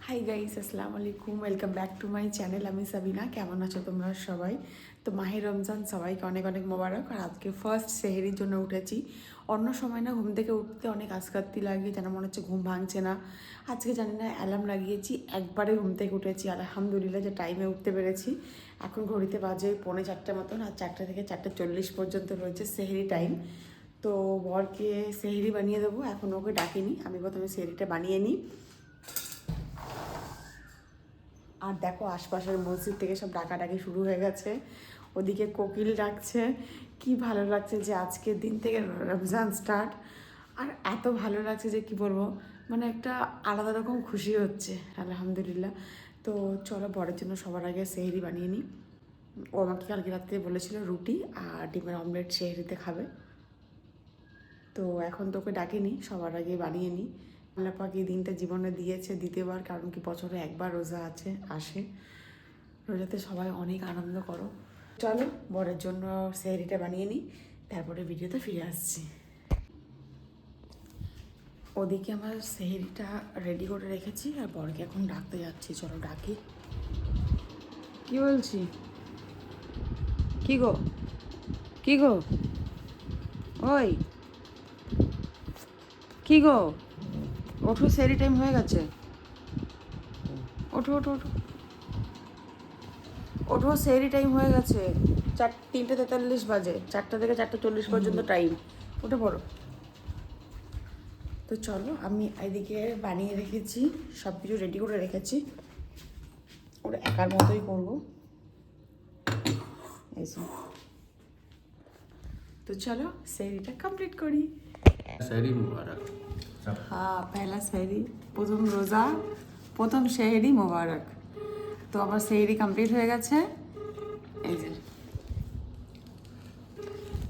Hi guys, আসসালামু আলাইকুম, welcome back to my channel. আমি সাবিনা। কেমন আছো তোমরা সবাই? তো মাহে রমজান সবাইকে অনেক অনেক মোবারক। আর আজকে ফার্স্ট সেহরির জন্য উঠেছি। অন্য সময় না ঘুম থেকে উঠতে অনেক আস্কাত্তি লাগে, যেন মনে হচ্ছে ঘুম ভাঙছে না। আজকে জানি না অ্যালার্ম লাগিয়েছি, একবারে ঘুম থেকে উঠেছি। আলহামদুলিল্লাহ যে টাইমে উঠতে পেরেছি। এখন ঘড়িতে বাজে 3:45 মতন, আর 4টা থেকে 4:40 পর্যন্ত রয়েছে সেহরি টাইম। তো বরকে সেহরি বানিয়ে দেবো, এখন ওকে ডাকিনি, আমি প্রথমে সেহরিটা বানিয়ে নিই। আর দেখো আশপাশের মসজিদ থেকে সব ডাকাডাকি শুরু হয়ে গেছে, ওদিকে কোকিল ডাকছে। কি ভালো লাগছে যে আজকের দিন থেকে রমজান স্টার্ট। আর এত ভালো লাগছে যে কি বলবো, মানে একটা আলাদা রকম খুশি হচ্ছে আলহামদুলিল্লাহ। তো চলো বরের জন্য সবার আগে সেহরি বানিয়ে নিই। ও আমাকে কালকে রাত্রে বলেছিল রুটি আর ডিমের অমলেট সেহরিতে খাবে। তো এখন তোকে ডাকিনি, সবার আগে বানিয়ে নিই। আল্লাহ পাক এই দিনটা জীবনে দিয়েছে দ্বিতীয়বার, কারণ কি বছরে একবার রোজা আসে। রোজাতে সবাই অনেক আনন্দ করো। চলো বরের জন্য সেহরিটা বানিয়ে নিই, তারপরে ভিডিওতে ফিরে আসছি। ওদিকে আমার সেহরিটা রেডি করে রেখেছি, আর বরকে এখন ডাকতে যাচ্ছি। চলো ডাকি। কি বলছি? কি গো, কি গো, ওই কি গো, ওঠো, সেহরি টাইম হয়ে গেছে। ওঠো ওঠো ওঠো ওঠো, সেহরি টাইম হয়ে গেছে। 3:43 বাজে, 4টা থেকে 4:40 পর্যন্ত টাইম। উঠে পড়ো। তো চলো, আমি এদিকে বানিয়ে রেখেছি, সব কিছু রেডি করে রেখেছি। ওরা একার মতোই করবো। এই যে। তো চলো সেহরিটা কমপ্লিট করি। সেহরি মুবারক। হ্যাঁ, পহেলা সেহরি, প্রথম রোজা, প্রথম সেহরি মোবারক। তো আমার সেহরি কমপ্লিট হয়ে গেছে, এই যে।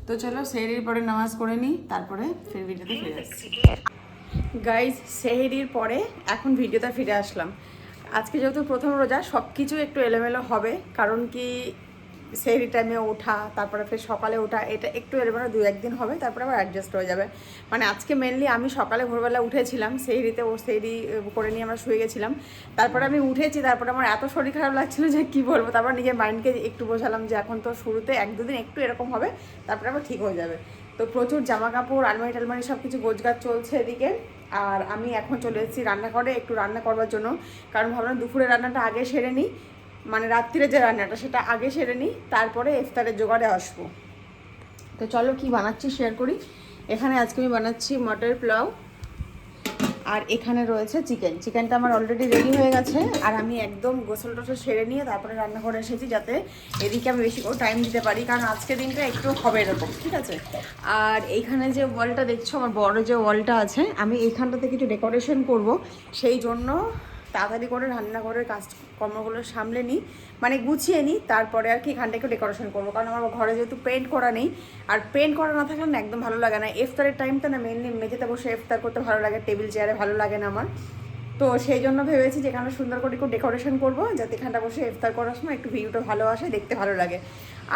তো চলো সেহরির পরে নামাজ পড়ে নিই, তারপরে ফের ভিডিওতে ফিরে আসছি। গাইজ, সেহরির পরে এখন ভিডিওতে ফিরে আসলাম। আজকে যেহেতু প্রথম রোজা, সব কিছু একটু এলোমেলো হবে, কারণ কি সেহরি টাইমে ওঠা, তারপরে ফের সকালে ওঠা, এটা একটু এলোমেলো 2-1 দিন হবে, তারপরে আবার অ্যাডজাস্ট হয়ে যাবে। মানে আজকে মেনলি আমি সকালে ভোরবেলা উঠেছিলাম, সেহরিতে ও সেহরি করে নিয়ে আমরা শুয়ে গেছিলাম। তারপরে আমি উঠেছি, তারপরে আমার এত শরীর খারাপ লাগছিল যে কি বলবো। তারপর নিজের মাইন্ডকে একটু বোঝালাম যে এখন তো শুরুতে 1-2 দিন একটু এরকম হবে, তারপরে আবার ঠিক হয়ে যাবে। তো প্রচুর জামা কাপড়, আলমারি টালমারি সব কিছু গোছগাছ চলছে এদিকে। আর আমি এখন চলে এসেছি রান্নাঘরে একটু রান্না করবার জন্য, কারণ ভাবলাম দুপুরে রান্নাটা আগে সেরে নিই, মানে রাত্রিরে যে রান্নাটা সেটা আগে সেরে নিই, তারপরে ইফতারের জোগাড়ে আসবো। তো চলো কি বানাচ্ছি শেয়ার করি। এখানে আজকে আমি বানাচ্ছি মটর পোলাও, আর এখানে রয়েছে চিকেনটা আমার অলরেডি রেডি হয়ে গেছে। আর আমি একদম গোসল টোসল সেরে নিয়ে তারপরে রান্না করে এসেছি, যাতে এদিকে আমি বেশি করে টাইম দিতে পারি, কারণ আজকের দিনটা একটু হবে এরকম, ঠিক আছে। আর এইখানে যে ওয়ালটা দেখছো, আমার বড় যে ওয়ালটা আছে, আমি এইখানটাতে কিছু ডেকোরেশন করব, সেই জন্য তাড়াতাড়ি করে রান্নাঘরের কাজকর্মগুলো সামলে নিই, মানে গুছিয়ে নিই, তারপরে আর কি এখানটা একটু ডেকোরেশন করবো। কারণ আমার ঘরে যেহেতু পেন্ট করা নেই, আর পেন্ট করা না থাকলে না একদম ভালো লাগে না। ইফতারের টাইমটা না মেনলি মেঝেতে বসে ইফতার করতে ভালো লাগে, টেবিল চেয়ারে ভালো লাগে না আমার। তো সেই জন্য ভেবেছি যে এখানে সুন্দর করে একটু ডেকোরেশন করবো, যাতে এখানটা বসে ইফতার করার সময় একটু ভিউটা ভালো আসে, দেখতে ভালো লাগে।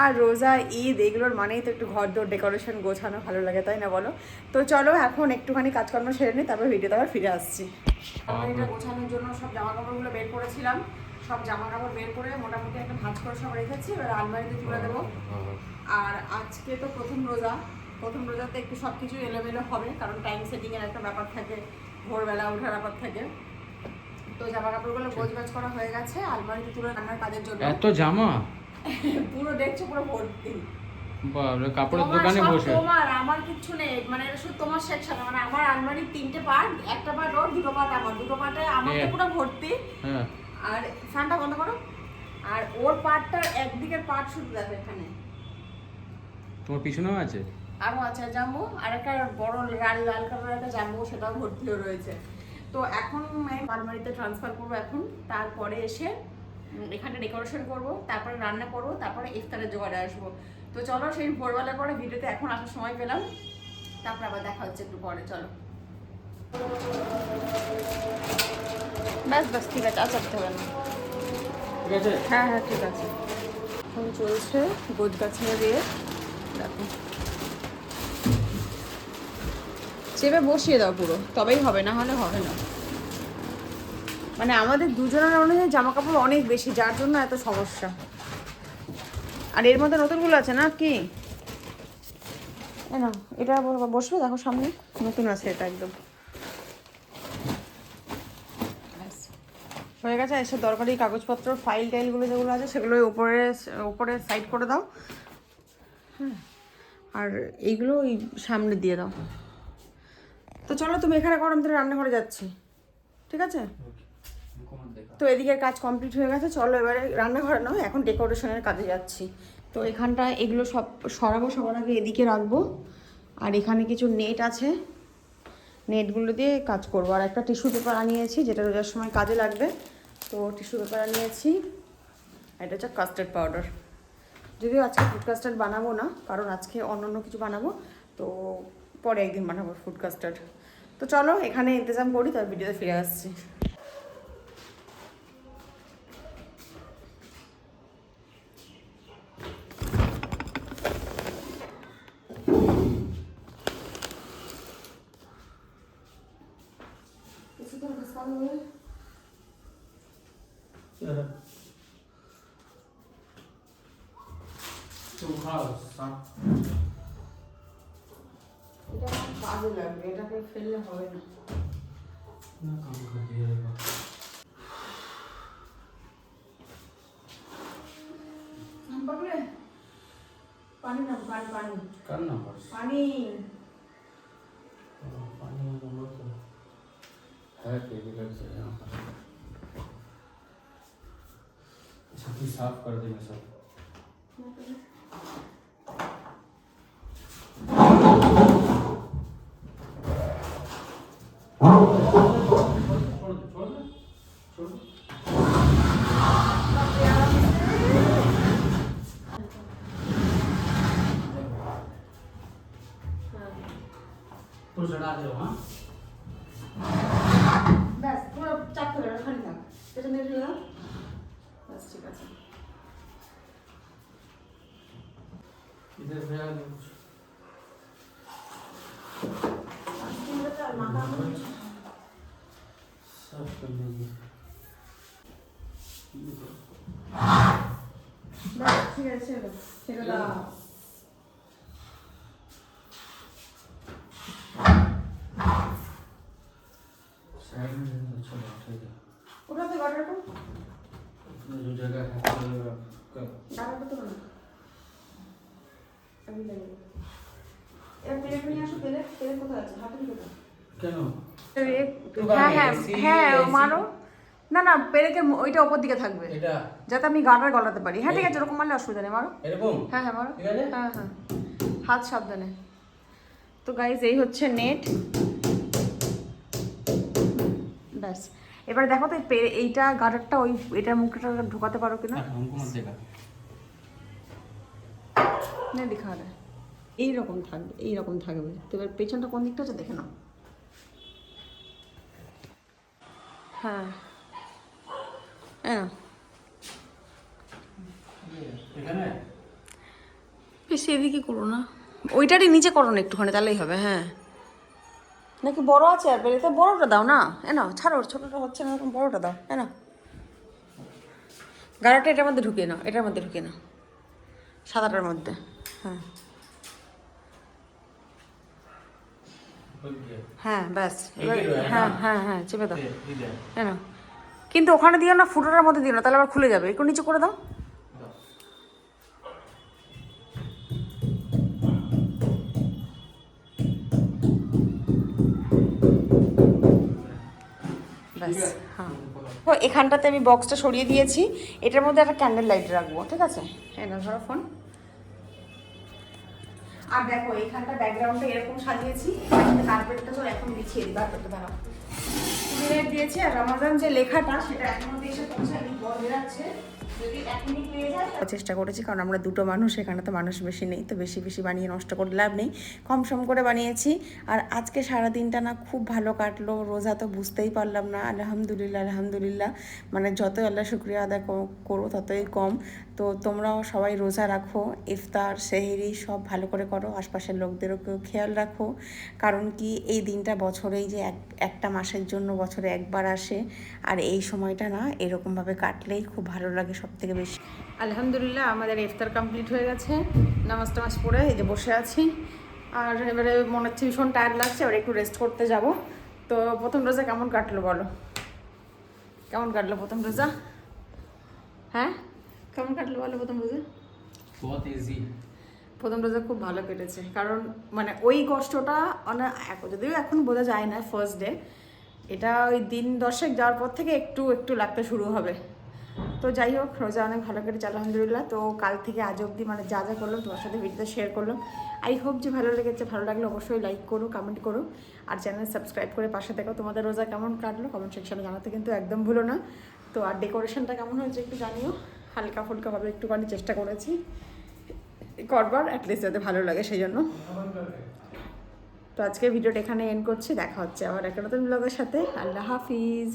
আর রোজা ঈদ এগুলোর মানেই তো একটু ঘর দোর ডেকোরেশন গোছানো ভালো লাগে, তাই না বলো? তো চলো এখন একটুখানি কাজকর্ম সেরে নিই, তারপর ভিডিওতে আবার ফিরে আসছি। এটা গোছানোর জন্য সব জামা কাপড়গুলো বের করেছিলাম, সব জামা কাপড় বের করে মোটামুটি একটা ভাঁজ করে সব রেখেছি, এবার আলমারিতে তুলে দেবো। আর আজকে তো প্রথম রোজাতে একটু সব কিছু এলোমেলো হবে, কারণ টাইম সেটিংয়ের একটা ব্যাপার থাকে, ভোরবেলা ওঠার ব্যাপার থাকে। তো জামা কাপড়গুলো গোছগাছ করা হয়ে গেছে, আলমারিতে তুলে রান্নার কাজের জন্য। এত জামা পুরো দেখছো, পুরো ভর্তি। বাবা, কাপড়ের দোকানে বসে তোমার আমার কিচ্ছু নেই, মানে এটা শুধু তোমার সেকশন। মানে আমার আলমারির 3টে পার্ট, একটা পার্ট ওর, 2টো পার্ট আমার, 2টো পার্টে আমার তো পুরো ভর্তি। হ্যাঁ, আর ফ্যানটা বন্ধ করো। আর ওর পার্টটার একদিকের পার্ট শুধু দেখো এখানে। তোমার পিছনেও আছে? আরও আছে জাম্বু, আর একটা বড় লাল লাল কালারের একটা জাম্বু, সেটাও ভর্তি হয়ে রয়েছে। তো এখন আমি আলমারিতে ট্রান্সফার করবো এখন, তারপরে এসে এখানে ডেকোরেশন করব, তারপরে রান্না করব, তারপরে ইফতারের জোগাড়ে আসবো। তো চলো, সেই ভোরবেলার পরে ভিডিওতে এখন আসার সময় পেলাম, তারপর আবার দেখা হচ্ছে একটু পরে। চলো, ব্যাস ঠিক আছে, আর চাপতে হবে না। ঠিক আছে, হ্যাঁ হ্যাঁ ঠিক আছে। এখন চলছে গোছ গাছড়া দিয়ে, দেখো চেপে বসিয়ে দাও পুরো, তবেই হবে, না হলে হবে না। মানে আমাদের দুজনের অনুযায়ী জামা কাপড় অনেক বেশি, যার জন্য এত সমস্যা। আর এর মধ্যে নতুনগুলো আছে না কি? না এটা বসবে, দেখো সামনে নতুন আছে এটা একদম। হয়ে গেছে। এসে দরকারি কাগজপত্র, ফাইল টাইলগুলো যেগুলো আছে সেগুলো উপরে সাইড করে দাও। হ্যাঁ, আর এইগুলো ওই সামনে দিয়ে দাও। তো চলো তুমি এখানে করো, আমি তো রান্নাঘরে যাচ্ছি, ঠিক আছে? তো এদিকের কাজ কমপ্লিট হয়ে গেছে, চলো এবারে রান্নাঘরে নয়, এখন ডেকোরেশনের কাজে যাচ্ছি। তো এখানটা এগুলো সব সরাবো, সবার আগে এদিকে রাখবো। আর এখানে কিছু নেট আছে, নেটগুলো দিয়ে কাজ করবো। আর একটা টিস্যু পেপার আনিয়েছি, যেটা রোজার সময় কাজে লাগবে। তো টিস্যু পেপার আনিয়েছি। এটা হচ্ছে কাস্টার্ড পাউডার। যদিও আজকে ফুড কাস্টার্ড বানাবো না, কারণ আজকে অন্য কিছু বানাবো, তো পরে একদিন বানাবো ফুড কাস্টার্ড। তো চলো এখানে ইন্তজাম করি, তার ভিডিওতে ফিরে আসছি। এটা কাজে লাগবে, এটাকে ফেললে হবে না। पानी ना पानी पानी करना बस पानी पानी में नंबर तो है केमिकल से यहाँ पर। छत्ती साफ कर देंगे सब। तो चढ़ा दो। हाँ बस पूरा चाप कर लो, खाली था এটা নেড়ে দিলাম, बस ঠিক আছে। इधर भैया कुछ साफ कर देंगे। बस ঠিক আছে, ছেড়ে দাও। साइड में अच्छा बैठेगा। उठा दे गाटर को, जो जगह है गाटर को तो ना अभी लगेगा। এর প্লেট নিয়ে আসো, প্লেট কোথায় আছে? হাতে নিয়ে দাও কেন? হ্যাঁ হ্যাঁ হ্যাঁ মারো না না, পেরেকের ওইটা উপর দিকে থাকবে, এটা যাতে আমি গাটার গলাতে পারি। হ্যাঁ ঠিক আছে, ওরকম মারলে অসুবিধা নেই, মারো। এরকম? হ্যাঁ হ্যাঁ মারো, ঠিক আছে। হ্যাঁ হ্যাঁ, হাত সাবধানে। তো গাইজ এই হচ্ছে নেট। ব্যাস এবার দেখো তো এইটা গাটারটা ওই এটার মুখটা ঢোকাতে পারো কিনা। हमको मत देगा। না দেখা হবে, এইরকম থাকবে, এইরকম থাকবে। তো এবার পেছনটা কোন দিকটা হচ্ছে দেখে নাও। হ্যাঁ এখানে বেশি এদিকে করো না, ওইটারই নিচে করো না একটুখানি, তাহলেই হবে। হ্যাঁ নাকি বড় আছে? আর বেরিয়ে বড়টা দাও না, নাও ছাড়ো, ছোটটা হচ্ছে না, এরকম বড়টা দাও। না গাড়াটা এটার মধ্যে ঢুকিয়ে নাও, এটার মধ্যে ঢুকিয়ে নাও, সাদাটার মধ্যে। হ্যাঁ হ্যাঁ ব্যাস এবার হ্যাঁ হ্যাঁ হ্যাঁ চেপে দাও। হ্যাঁ না, কিন্তু ওখানে দিও না, ফুটোটার মধ্যে দিও না, তাহলে আবার খুলে যাবে। একটু নিচে করে দাও। ব্যাস হ্যাঁ। তো এখানটাতে আমি বক্সটা সরিয়ে দিয়েছি, এটার মধ্যে একটা ক্যান্ডেল লাইট রাখবো, ঠিক আছে? হ্যাঁ না ধরো ফোন। আর দেখো এইখানটা ব্যাকগ্রাউন্ডটা এরকম সাজিয়েছি, কার্পেটটা তো এখন বিছিয়ে দিই, কার্পেটটা দাঁড়াও দিয়েছি। আর রমাজান যে লেখাটা সেটা এখনো এসে পৌঁছায়নি, বল বেরাচ্ছে। চেষ্টা করেছি, কারণ আমরা দুটো মানুষ, এখানে তো মানুষ বেশি নেই, তো বেশি বেশি বানিয়ে নষ্ট করে লাভ নেই, কম সম করে বানিয়েছি। আর আজকে সারা দিনটা না খুব ভালো কাটলো, রোজা তো বুঝতেই পারলাম না। আলহামদুলিল্লাহ আলহামদুলিল্লাহ, মানে যতই আল্লাহ শুক্রিয়া আদায় করো ততই কম। তো তোমরাও সবাই রোজা রাখো, ইফতার সেহরি সব ভালো করে করো, আশপাশের লোকদেরও কেউ খেয়াল রাখো, কারণ কি এই দিনটা বছরেই যে একটা মাসের জন্য বছরে একবার আসে, আর এই সময়টা না এরকমভাবে কাটলেই খুব ভালো লাগে সব থেকে বেশি। আলহামদুলিল্লাহ আমাদের ইফতার কমপ্লিট হয়ে গেছে, নামাজ টামাজ পড়ে এই যে বসে আছি। আর এবারে মনে হচ্ছে ভীষণ টায়ার্ড লাগছে, এবার একটু রেস্ট করতে যাব। তো প্রথম রোজা কেমন কাটলো বলো, কেমন কাটলো প্রথম রোজা? হ্যাঁ কেমন কাটলো বলো প্রথম রোজা? बहुत इजी। প্রথম রোজা খুব ভালো কেটেছে, কারণ মানে ওই কষ্টটা যদিও এখন বোঝা যায় না ফার্স্ট ডে, এটা ওই দিন 10 যাওয়ার পর থেকে একটু একটু লাগতে শুরু হবে। তো যাই হোক, রোজা অনেক ভালো কেটেছে আলহামদুলিল্লাহ। তো কাল থেকে আজ অবধি মানে যা যা করলাম তোমার সাথে ভিডিওতে শেয়ার করলাম। আই হোপ যে ভালো লেগেছে, ভালো লাগলে অবশ্যই লাইক করো, কমেন্ট করো, আর চ্যানেল সাবস্ক্রাইব করে পাশে থেকো। তোমাদের রোজা কেমন কাটলো কমেন্ট সেকশনে জানাতে কিন্তু একদম ভুলো না। তো আর ডেকোরেশনটা কেমন হয়েছে একটু জানিও, হালকা ফুলকাভাবে একটুখানি চেষ্টা করেছি করবার, অ্যাটলিস্ট যাতে ভালো লাগে সেই জন্য। তো আজকে ভিডিওটা এখানে এন্ড করছি, দেখা হচ্ছে আবার একটা নতুন ব্লগের সাথে। আল্লাহ হাফিজ।